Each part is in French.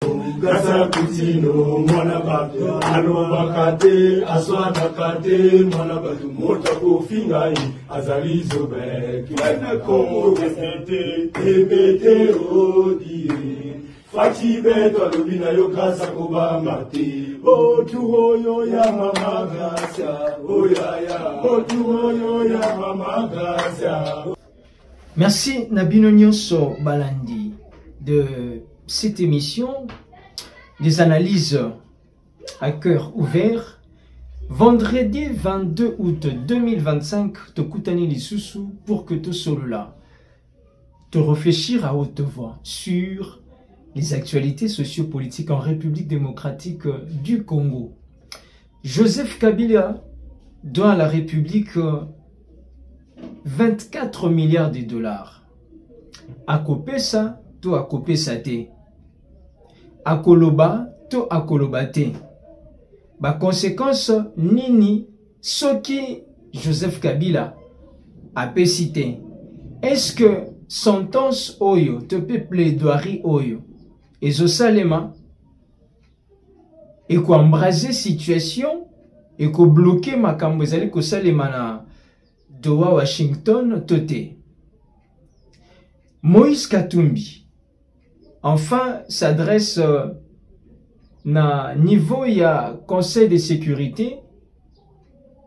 Gasa kutino mwana batu aloba kate aswada kate mwana batu mota kofingai azali zobe kena komo kesete ebete odi fati beto alobina yo gasa kobamba te otu oyo ya mama gasa oyaya otu oyo ya mama gasa. Merci Nabino Nyonso Balandi de cette émission. Des analyses à cœur ouvert. Vendredi 22 août 2025, te koutani lisusu pour que te solo là, te réfléchir à haute voix sur les actualités sociopolitiques en République démocratique du Congo. Joseph Kabila doit à la République 24 milliards de dollars. À Kopesa, to à Kopesa te. Akoloba to akolobate. Ba conséquence nini soki Joseph Kabila a pesité. Est-ce que sentence oyo te pe plaidoirie oyo ezo salema et ko embraser situation et ko bloquer makambo ezali ko salema na doa Washington toté. Moïse Katumbi enfin s'adresse na niveau ya Conseil de sécurité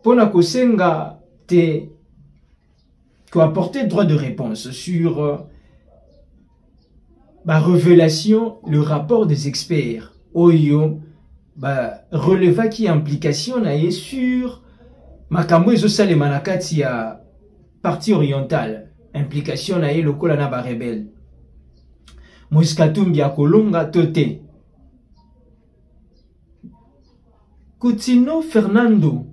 pour na kosenga te ko apporter droit de réponse sur révélation le rapport des experts oyo releva qui implication na ye sur makambo ezo salema na kati ya partie orientale implication na ye lokola na ba rebelle. Moïse Katumbi a kolonga tote. Coutinho Fernando,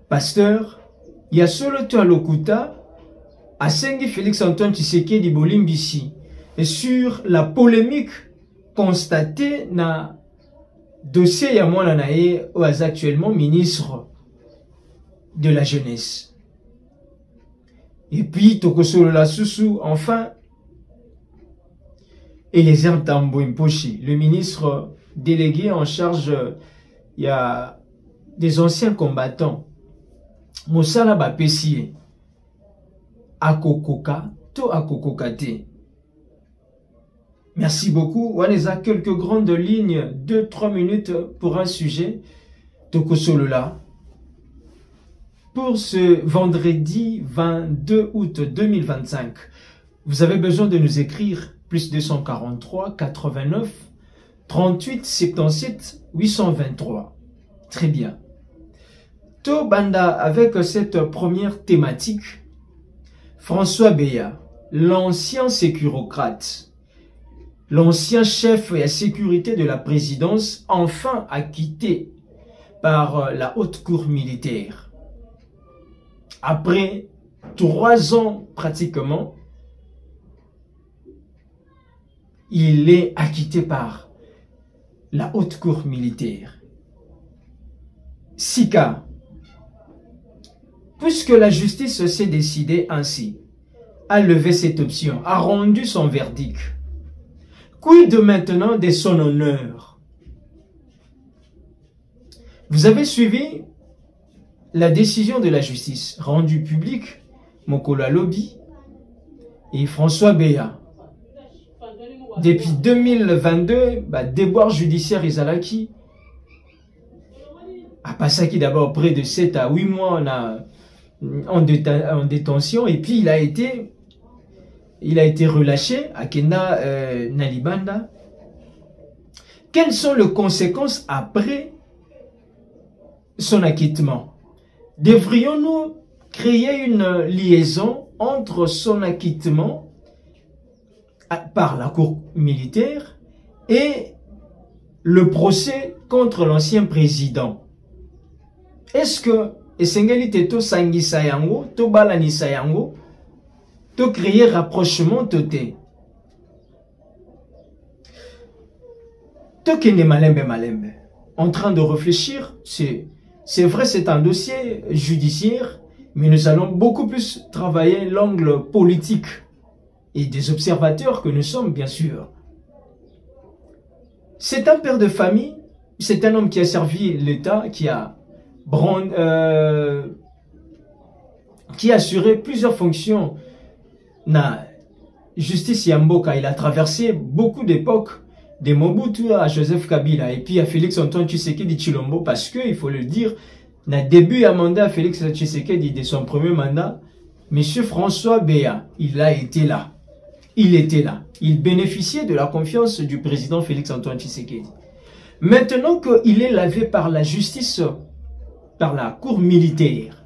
pasteur, il y a solo to alokuta, a sengi Félix Antoine Tshisekedi Bolimbisi, et sur la polémique constatée na dossier ya mwana nae oaz actuellement ministre de la jeunesse. Et puis toko solo la susu, enfin, Eliezer Tambo Mposhi, le ministre délégué en charge il y a des anciens combattants. Mosala Bapessie, Akokoka, to Akokokate. Merci beaucoup. On a quelques grandes lignes, 2-3 minutes pour un sujet. Tokosolola. Pour ce vendredi 22 août 2025, vous avez besoin de nous écrire plus 243 89 38 77 823. Très bien. To Banda avec cette première thématique. François Beya, l'ancien sécurocrate, l'ancien chef de la sécurité de la présidence, enfin acquitté par la haute cour militaire. Après 3 ans pratiquement, il est acquitté par la haute cour militaire. Sika, puisque la justice s'est décidée ainsi, a levé cette option, a rendu son verdict. Quid maintenant de son honneur? Vous avez suivi la décision de la justice rendue publique, Mokolo Lobby et François Beya. Depuis 2022, déboire judiciaire Izalaki a passé d'abord près de 7 à 8 mois en détention et puis il a été relâché à Kena Nalibanda. Quelles sont les conséquences après son acquittement? Devrions-nous créer une liaison entre son acquittement par la cour militaire et le procès contre l'ancien président? Est-ce que esengeli teto sangisa yango, to balanisa yango, to créer rapprochement toté? To kende malembe. En train de réfléchir, c'est vrai, c'est un dossier judiciaire, mais nous allons beaucoup plus travailler l'angle politique et des observateurs que nous sommes, bien sûr. C'est un père de famille, c'est un homme qui a servi l'État, qui a assuré plusieurs fonctions. Na justice Yamboka, il a traversé beaucoup d'époques, de Mobutu à Joseph Kabila et puis à Félix Antoine Tshisekedi Tshilombo, parce que, il faut le dire, na début à mandat Félix Tshisekedi de son premier mandat, Monsieur François Béa, il a été là. Il était là. Il bénéficiait de la confiance du président Félix Antoine Tshisekedi. Maintenant qu'il est lavé par la justice, par la cour militaire,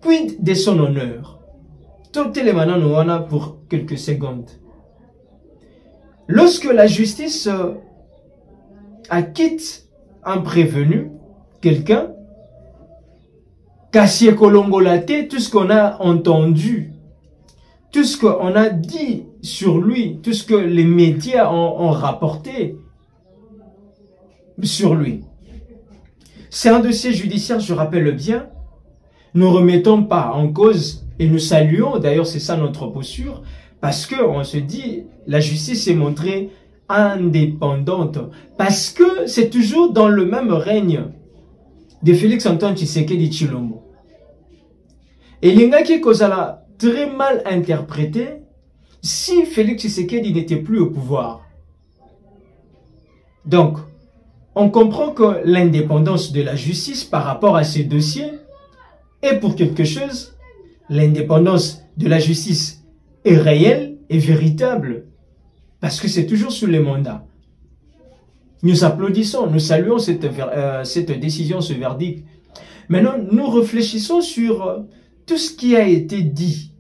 quid de son honneur? Tout est le pour quelques secondes. Lorsque la justice acquitte un prévenu, quelqu'un, Kassié Kolongolate, tout ce qu'on a entendu, tout ce qu'on a dit sur lui, tout ce que les médias ont rapporté sur lui. C'est un dossier judiciaire, je rappelle bien. Nous ne remettons pas en cause et nous saluons, d'ailleurs c'est ça notre posture, parce qu'on se dit, la justice s'est montrée indépendante, parce que c'est toujours dans le même règne de Félix Antoine Tshisekedi Tshilombo. Et l'ingaki kozala très mal interprété si Félix Tshisekedi n'était plus au pouvoir. Donc, on comprend que l'indépendance de la justice par rapport à ces dossiers est pour quelque chose. L'indépendance de la justice est réelle et véritable parce que c'est toujours sous les mandats. Nous applaudissons, nous saluons cette décision, ce verdict. Maintenant, nous réfléchissons sur tout ce qui a été dit,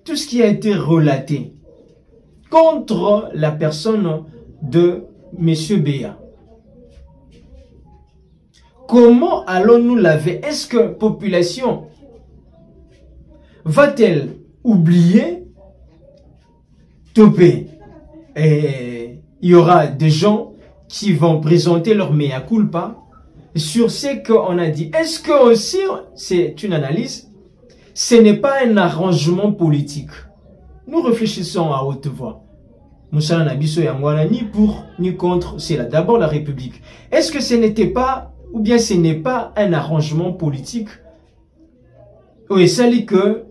tout ce qui a été relaté contre la personne de M. Béa. Comment allons-nous laver? Est-ce que la population va-t-elle oublier, toper? Et il y aura des gens qui vont présenter leur mea culpa sur ce qu'on a dit. Est-ce que aussi, c'est une analyse, ce n'est pas un arrangement politique? Nous réfléchissons à haute voix. Moussala Nabiso Yangwana, ni pour ni contre, c'est d'abord la République. Est-ce que ce n'était pas, ou bien ce n'est pas un arrangement politique? Oui, ça dit que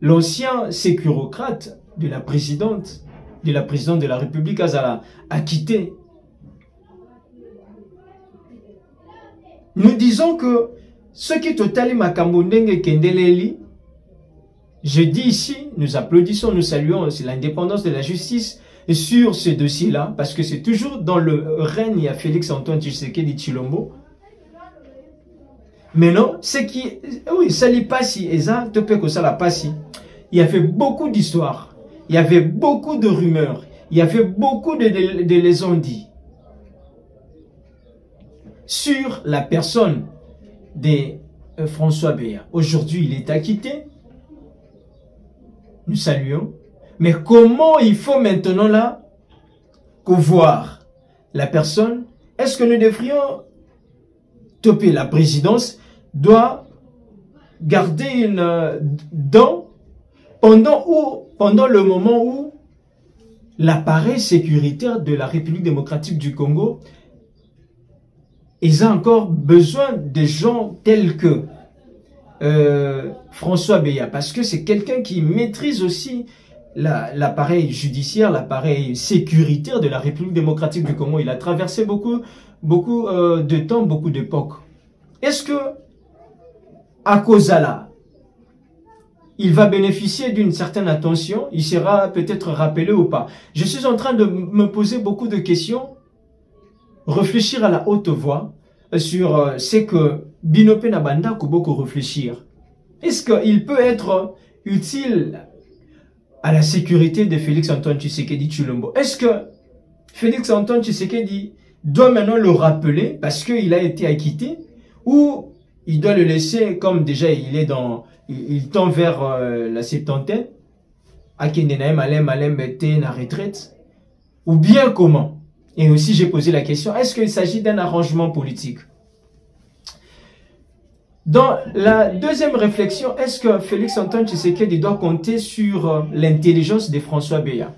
l'ancien sécurocrate de la présidente de la République Azala a quitté. Nous disons que ce qui est totalement Makambondenge Kendeleli, je dis ici, nous applaudissons, nous saluons l'indépendance de la justice sur ce dossier-là, parce que c'est toujours dans le règne à Félix Antoine Tshisekedi Tshilombo. Mais non, c'est qui, oui, ça n'est pas si, et ça, ça l'a pas si. Il y avait beaucoup d'histoires, il y avait beaucoup de rumeurs, il y avait beaucoup de lésondis sur la personne de François Béa. Aujourd'hui, il est acquitté. Nous saluons. Mais comment il faut maintenant là voir la personne? Est-ce que nous devrions toper? La présidence doit garder une dent pendant le moment où l'appareil sécuritaire de la République démocratique du Congo, ils ont encore besoin de gens tels que François Béa, parce que c'est quelqu'un qui maîtrise aussi l'appareil judiciaire, l'appareil sécuritaire de la République démocratique du Congo. Il a traversé beaucoup de temps, beaucoup d'époques. Est-ce que, à cause de là, il va bénéficier d'une certaine attention? Il sera peut-être rappelé ou pas? Je suis en train de me poser beaucoup de questions, réfléchir à la haute voix sur ce que Binope Nabanda Kuboko réfléchir. Est-ce qu'il peut être utile à la sécurité de Félix Antoine Tshisekedi Tshilombo? Est-ce que Félix Antoine Tshisekedi doit maintenant le rappeler parce qu'il a été acquitté, ou il doit le laisser comme déjà il tend vers la septantaine, Akendenaem Alem était na retraite, ou bien comment? Et aussi j'ai posé la question, est-ce qu'il s'agit d'un arrangement politique? Dans la deuxième réflexion, est-ce que Félix Antoine Tshisekedi doit compter sur l'intelligence de François Béa?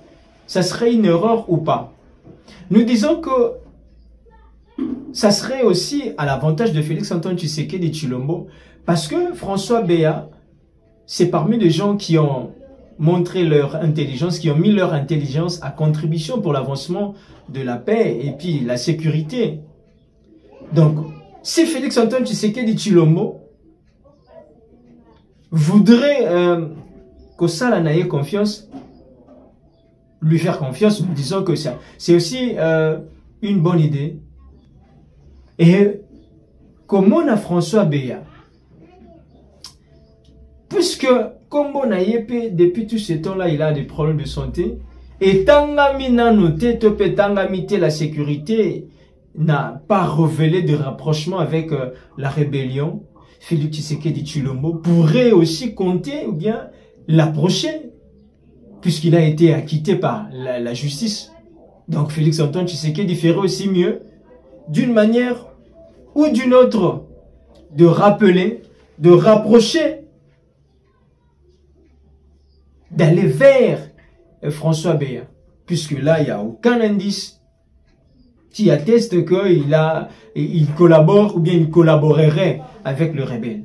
ça serait une erreur ou pas? Nous disons que ça serait aussi à l'avantage de Félix-Antoine Tshisekedi Tshilombo, parce que François Béa, c'est parmi les gens qui ont montré leur intelligence, qui ont mis leur intelligence à contribution pour l'avancement de la paix et puis la sécurité. Donc, si Félix-Antoine Tshisekedi Tshilombo voudrait que ça ait confiance, lui faire confiance, nous disons que c'est aussi une bonne idée. Et comme on a François Béa, puisque comme on a yépé, depuis tout ce temps-là, il a des problèmes de santé, et tangami n'a noté, la sécurité n'a pas révélé de rapprochement avec la rébellion, Félix Tshisekedi Tshilombo pourrait aussi compter ou bien l'approcher, puisqu'il a été acquitté par la justice. Donc Félix-Antoine Tshisekedi ferait aussi mieux, d'une manière ou d'une autre, de rappeler, de rapprocher, d'aller vers François Béa, puisque là, il n'y a aucun indice qui atteste qu'il collabore ou bien il collaborerait avec le rebelle.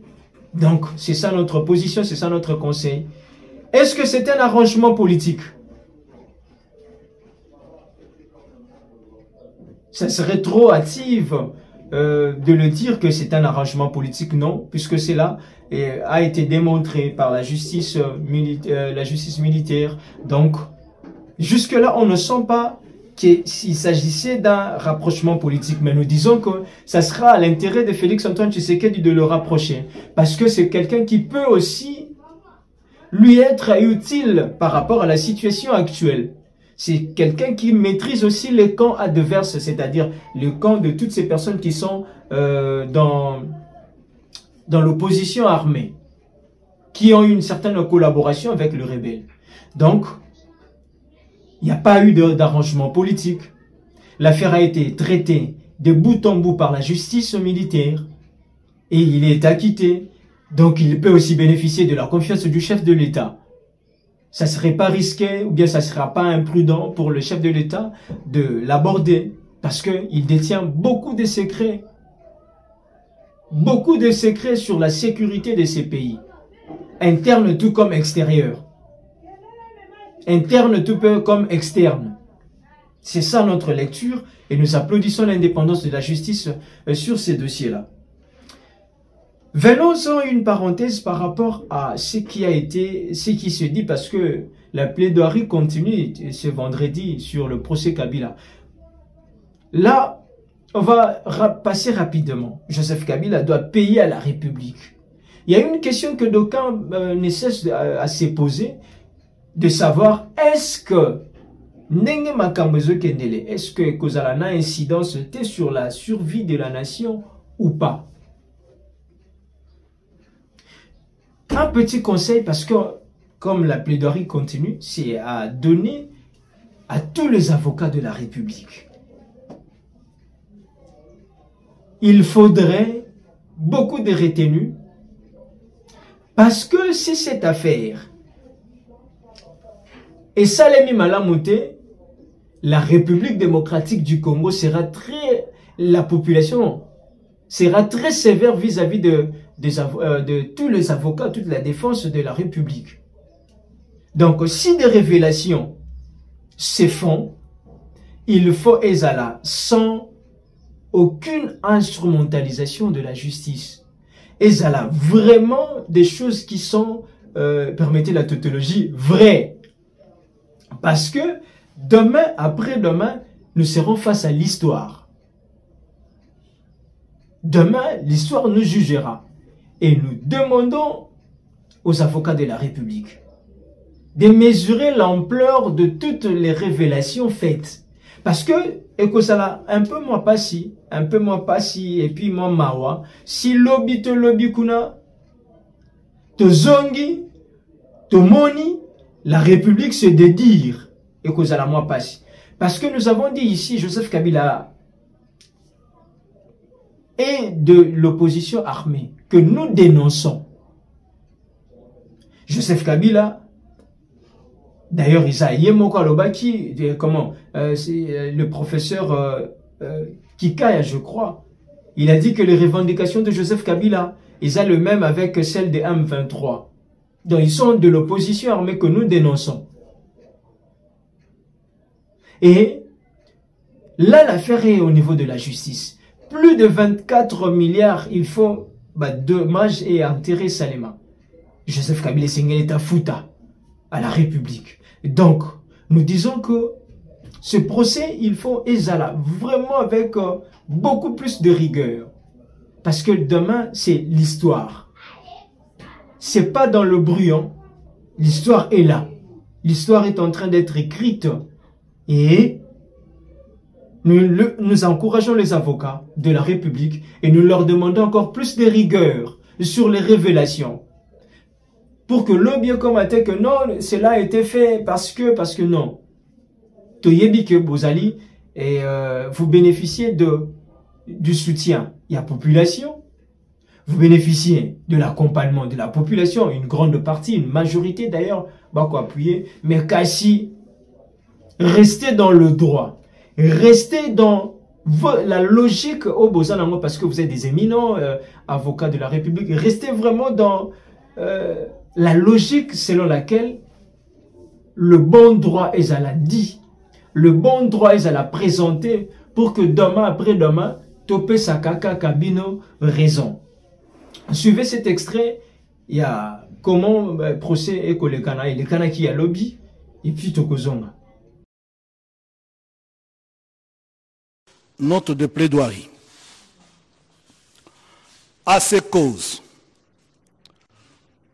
Donc, c'est ça notre position, c'est ça notre conseil. Est-ce que c'est un arrangement politique? Ça serait trop hâtive de le dire que c'est un arrangement politique, non, puisque cela a été démontré par la justice militaire. Donc, jusque-là, on ne sent pas qu'il s'agissait d'un rapprochement politique, mais nous disons que ça sera à l'intérêt de Félix-Antoine Tshisekedi de le rapprocher, parce que c'est quelqu'un qui peut aussi lui être utile par rapport à la situation actuelle. C'est quelqu'un qui maîtrise aussi les camps adverses, c'est-à-dire le camp de toutes ces personnes qui sont dans l'opposition armée, qui ont une certaine collaboration avec le rebelle. Donc, il n'y a pas eu d'arrangement politique. L'affaire a été traitée de bout en bout par la justice militaire et il est acquitté. Donc, il peut aussi bénéficier de la confiance du chef de l'État. Ça ne serait pas risqué ou bien ça ne sera pas imprudent pour le chef de l'État de l'aborder parce qu'il détient beaucoup de secrets. Beaucoup de secrets sur la sécurité de ces pays. Interne tout comme extérieur. Interne tout comme externe. C'est ça notre lecture et nous applaudissons l'indépendance de la justice sur ces dossiers-là. Venons-en une parenthèse par rapport à ce qui se dit parce que la plaidoirie continue ce vendredi sur le procès Kabila. Là, on va passer rapidement. Joseph Kabila doit payer à la République. Il y a une question que d'aucuns ne cessent à se poser, de savoir est-ce que est-ce que Kozalana incidence était sur la survie de la nation ou pas? Un petit conseil, parce que comme la plaidoirie continue, c'est à donner à tous les avocats de la République. Il faudrait beaucoup de retenue, parce que si cette affaire est Salemi Malamoute, la République démocratique du Congo la population sera très sévère vis-à-vis de tous les avocats, toute la défense de la République. Donc, si des révélations se font, il faut Ezala sans aucune instrumentalisation de la justice. Ezala vraiment des choses qui sont, permettez la tautologie, vraies. Parce que demain, après-demain, nous serons face à l'histoire. Demain, l'histoire nous jugera. Et nous demandons aux avocats de la République de mesurer l'ampleur de toutes les révélations faites. Parce que, ekosala, un peu moins pas si, et puis moins mawa, si lobby to lobby kuna, to zongi, to moni, la République se dédire, ekosala moins pas si. Parce que nous avons dit ici, Joseph Kabila et de l'opposition armée que nous dénonçons. Joseph Kabila D'ailleurs, Isaïe Moko Alobaki, comment, c'est le professeur Kikaya, je crois. Il a dit que les revendications de Joseph Kabila, ils ont le même avec celles des M23. Donc, ils sont de l'opposition armée que nous dénonçons. Et là, l'affaire est au niveau de la justice. Plus de 24 milliards, il faut dommages et intérêts Salema. Joseph Kabila est à Fouta, à la République. Donc, nous disons que ce procès, il faut Ezala, vraiment avec beaucoup plus de rigueur. Parce que demain, c'est l'histoire. C'est pas dans le brouillon. L'histoire est là. L'histoire est en train d'être écrite. Et nous encourageons les avocats de la République et nous leur demandons encore plus de rigueur sur les révélations. Pour que l'on bien commenter que non, cela a été fait parce que non. Toyebi que Bozali, et vous bénéficiez du soutien. Il y a population. Vous bénéficiez de l'accompagnement de la population, une grande partie, une majorité d'ailleurs, va quoi appuyer. Mais Kassi, restez dans le droit. Restez dans la logique au Bozanango parce que vous êtes des éminents avocats de la République. Restez vraiment dans la logique selon laquelle le bon droit est à la dit. Le bon droit est à la présenter pour que demain après demain, Topé Sakaka Kabino raison. Suivez cet extrait. Il y a comment procès et le Kana qui a lobby et puis Tokozonga. Note de plaidoirie. À ces causes,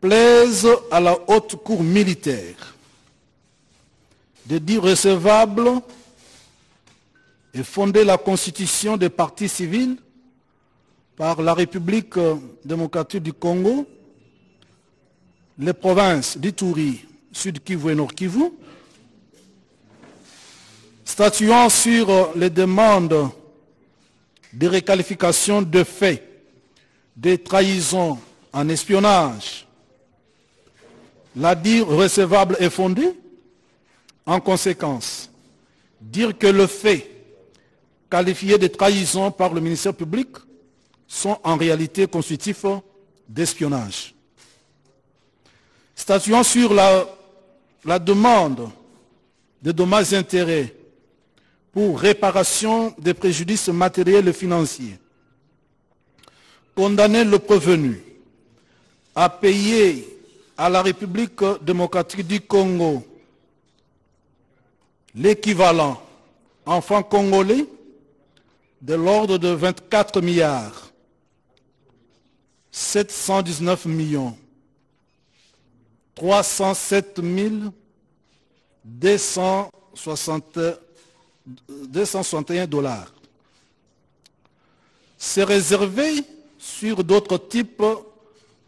plaise à la haute cour militaire de dire recevable et fonder la constitution des partis civils par la République démocratique du Congo, les provinces d'Ituri, Sud Kivu et Nord Kivu, statuant sur les demandes de réqualification de faits, de trahison en espionnage, la dire recevable et fondée. En conséquence, dire que le fait qualifié de trahison par le ministère public sont en réalité constitutifs d'espionnage. Statuant sur la demande de dommages et intérêts pour réparation des préjudices matériels et financiers, condamner le prévenu à payer à la République démocratique du Congo l'équivalent en francs congolais de l'ordre de 24 milliards 719 millions 307 261 dollars. C'est réservé sur d'autres types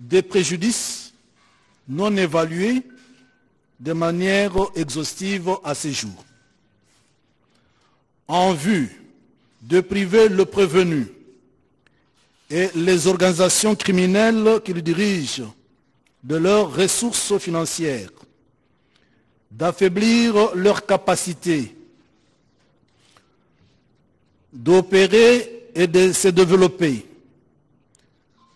de préjudices non évalués de manière exhaustive à ce jour. En vue de priver le prévenu et les organisations criminelles qu'il dirige de leurs ressources financières, d'affaiblir leur capacité d'opérer et de se développer,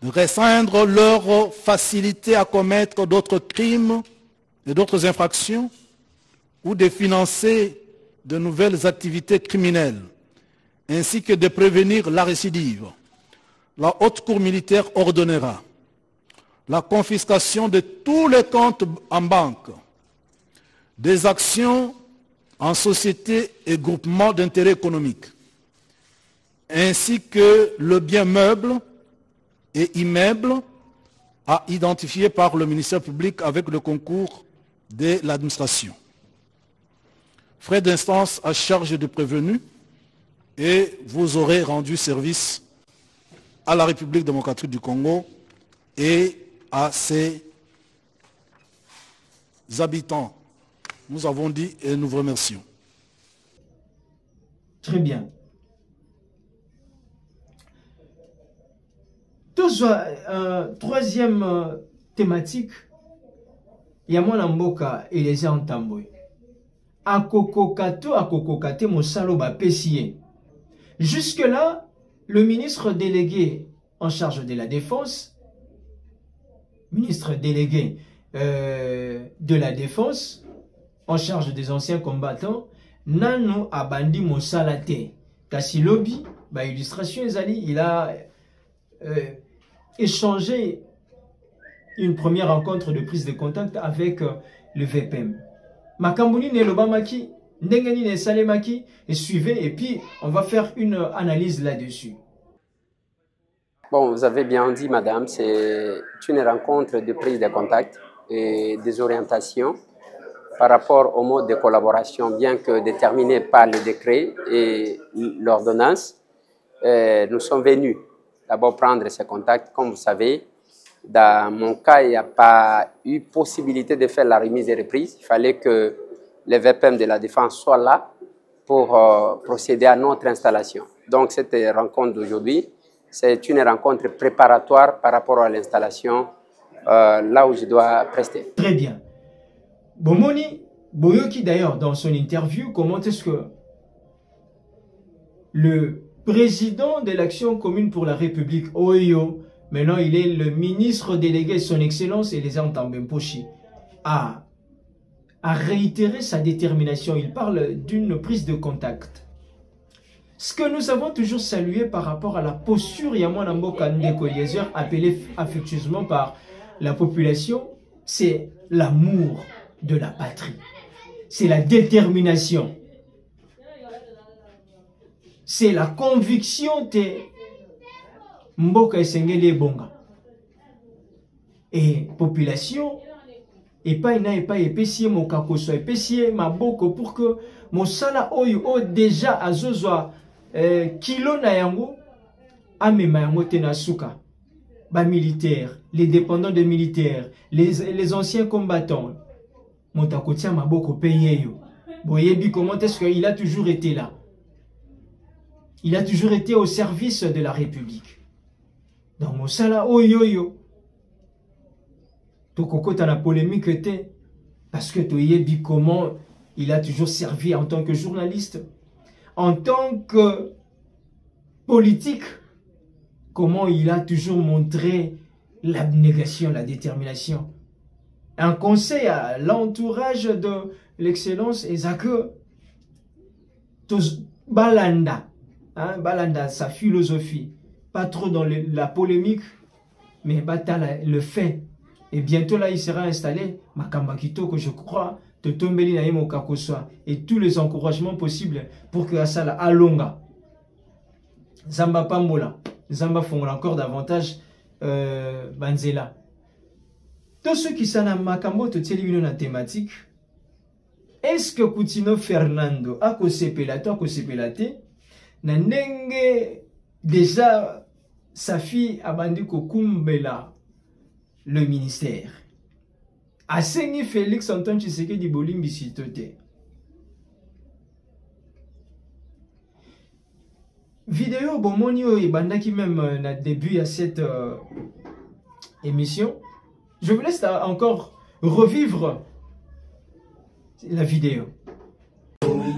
de restreindre leur facilité à commettre d'autres crimes et d'autres infractions, ou de financer de nouvelles activités criminelles, ainsi que de prévenir la récidive. La haute cour militaire ordonnera la confiscation de tous les comptes en banque, des actions en société et groupements d'intérêt économique, ainsi que le bien meuble et immeuble à identifier par le ministère public avec le concours de l'administration. Frais d'instance à charge du prévenu et vous aurez rendu service à la République démocratique du Congo et à ses habitants. Nous avons dit et nous vous remercions. Très bien. Troisième thématique, il y a mon Mboka et les Antamboué. akokokate mosalo ba pesiye. Jusque-là, le ministre délégué en charge de la défense, ministre délégué de la défense, en charge des anciens combattants, nano abandi mosalate. Kasi lobby, ba illustration ezali, il a échangé une première rencontre de prise de contact avec le VPM. Makambouni ne lobamaki, ndengeni ne salemaki, et suivez, et puis on va faire une analyse là-dessus. Bon, vous avez bien dit, madame, c'est une rencontre de prise de contact et des orientations par rapport au mode de collaboration, bien que déterminé par le décret et l'ordonnance. Nous sommes venus d'abord prendre ces contacts. Comme vous savez, dans mon cas, il n'y a pas eu possibilité de faire la remise et reprise. Il fallait que les VPM de la défense soient là pour procéder à notre installation. Donc cette rencontre d'aujourd'hui, c'est une rencontre préparatoire par rapport à l'installation là où je dois prester. Très bien. Bomoni, Boyoki d'ailleurs dans son interview, comment est-ce que le président de l'Action commune pour la République, Oyo, maintenant il est le ministre délégué son excellence Eliezer Ntambemposhi, a réitéré sa détermination. Il parle d'une prise de contact. Ce que nous avons toujours salué par rapport à la posture Yamonambo Kandeko Eliezer, appelé affectueusement par la population, c'est l'amour de la patrie. C'est la détermination. C'est la conviction de Mboka Esengeli Bonga. Et population, et pas épessier mon kakoso, épessier ma boko pour que mon sala oyo déjà azozwa kilo na yango amema yango tenasuka. Ba militaires, les dépendants de militaires, les anciens combattants. Mon takotia ma boko payé yo. Boyebi, comment est-ce qu'il a toujours été là? Il a toujours été au service de la République. Dans mon sala oyoyo. Tokoko ta la polémique était parce que toyebi comment il a toujours servi en tant que journaliste, en tant que politique, comment il a toujours montré l'abnégation, la détermination. Un conseil à l'entourage de l'excellence Ezake Balanda, hein, Balanda, sa philosophie, pas trop dans la polémique, mais bata le fait. Et bientôt là, il sera installé, Makamba Kitoko, je crois, de Tombeli Naïmo Kakoswa, et tous les encouragements possibles pour que Asala Alonga, Zamba Pambola, Zamba Fongola encore davantage, Banzela. Tous ceux qui sont en Makambo, tout la thématique, est-ce que Coutinho Fernando a Kosepelate, Nanenge, déjà, sa fille a bandu Kokumbela, le ministère. Asengi Félix Antoine Tshisekedi Bolimbi Sitote. Vidéo Bomonio et Bandaki même na début à cette émission. Je vous laisse encore revivre la vidéo.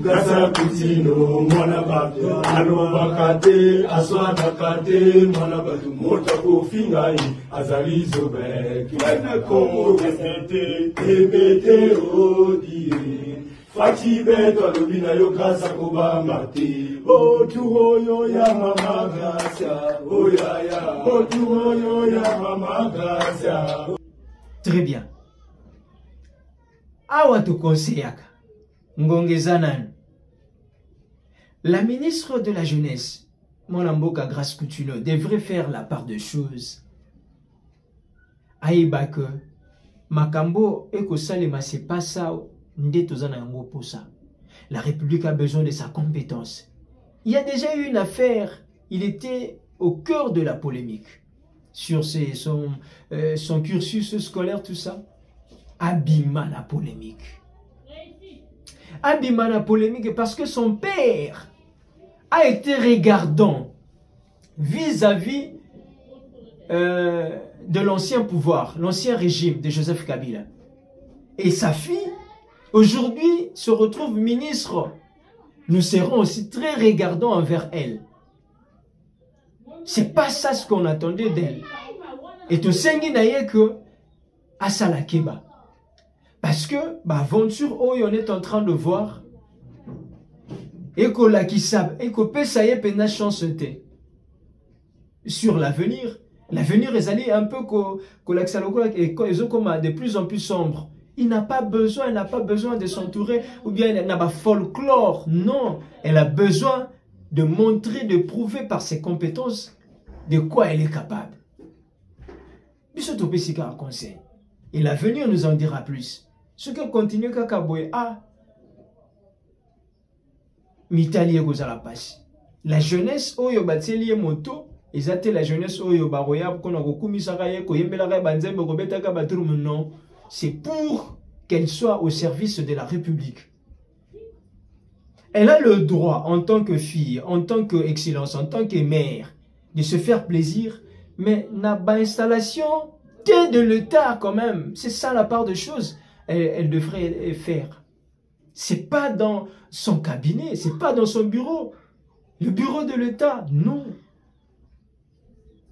Kasa Coutinho, mwana batu, alobakate, aswadakate, mwana batu, motako fingai, azalizo bek, mene komo kesete, ebete odiri, fachi beto alobina yo kasa kobamate, otu oyo ya mama grasa, oyaya, otu oyo ya mama grasa. Très bien. Awa to konseyaka. Ngongezanan. La ministre de la Jeunesse, Monamboka Grace Coutinho, devrait faire la part de choses. Aïbake, Makambo Eko Salema, c'est pas ça, Ndetozana Yango pour ça. La République a besoin de sa compétence. Il y a déjà eu une affaire, il était au cœur de la polémique sur son cursus scolaire, tout ça. Abîma la polémique. Abîma la polémique parce que son père a été regardant vis-à-vis de l'ancien pouvoir, l'ancien régime de Joseph Kabila. Et sa fille aujourd'hui se retrouve ministre. Nous serons aussi très regardants envers elle. C'est pas ça ce qu'on attendait d'elle. Et tout sengi naye que asala keba. Parce que aventure où on est en train de voir et que la qui sab et que pesaye pena chance sur l'avenir. L'avenir est allé un peu que l'axaloko et comme de plus en plus sombre. Il n'a pas besoin de s'entourer ou bien elle n'a pas folklore. Non, elle a besoin de montrer, de prouver par ses compétences de quoi elle est capable. Et l'avenir nous en dira plus. Ce que continue Kakaboye Mitali la passe. La jeunesse oyo bateli moto, ils étaient la jeunesse oyo baroya qu'on a rekumisa ye ko yembela ka banzembe ko betaka baturu non. C'est pour qu'elle soit au service de la République. Elle a le droit, en tant que fille, en tant qu'excellence, en tant que mère, de se faire plaisir, mais n'a pas installation que de l'État quand même. C'est ça la part de choses. Elle devrait faire. C'est pas dans son cabinet, c'est pas dans son bureau. Le bureau de l'État, non.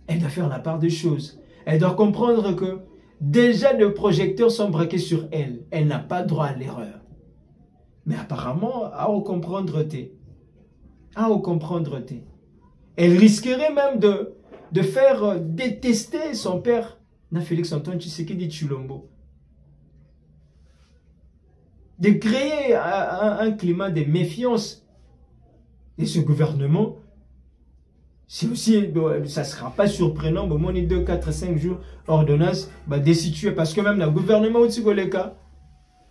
Elle doit faire la part des choses. Elle doit comprendre que déjà, les projecteurs sont braqués sur elle. Elle n'a pas droit à l'erreur. Mais apparemment, à comprendre elle risquerait même de faire détester son père, Félix Antoine Tshisekedi Tshilombo. De créer un climat de méfiance de ce gouvernement. C'est aussi, ça ne sera pas surprenant, au moins 2, 4, 5 jours, ordonnance, destituer, parce que même le gouvernement au Tigoleka,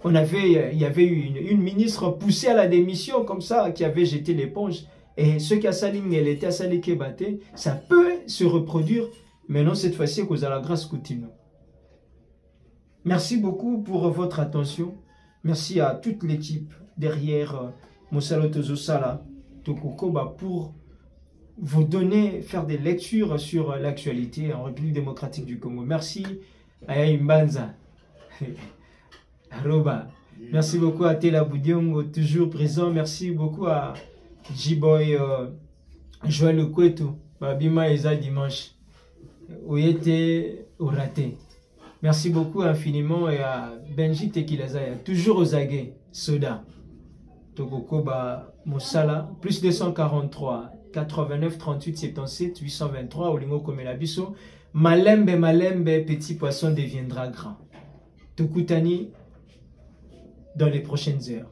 il y avait une ministre poussée à la démission, comme ça, qui avait jeté l'éponge, et ce qui a sali, elle était à sali Kebaté, ça peut se reproduire, mais non, cette fois-ci, cause à la grâce continue. Merci beaucoup pour votre attention, merci à toute l'équipe derrière Moussalo Tozosala, Tokokoba, pour vous donner, faire des lectures sur l'actualité en République démocratique du Congo. Merci à Imbanza. Aroba. Merci beaucoup à Tela Boudiongo, toujours présent. Merci beaucoup à J-Boy Joël Lekweto, Babima Eza dimanche. Oyete Orate. Merci beaucoup infiniment et à Benji Tekilazaya, toujours aux aguets, Soda. Tokokoba Moussala, plus 243. 89 38 77 823 Olingo Komelabiso. Malembe Malembe, petit poisson deviendra grand. Tokutani dans les prochaines heures.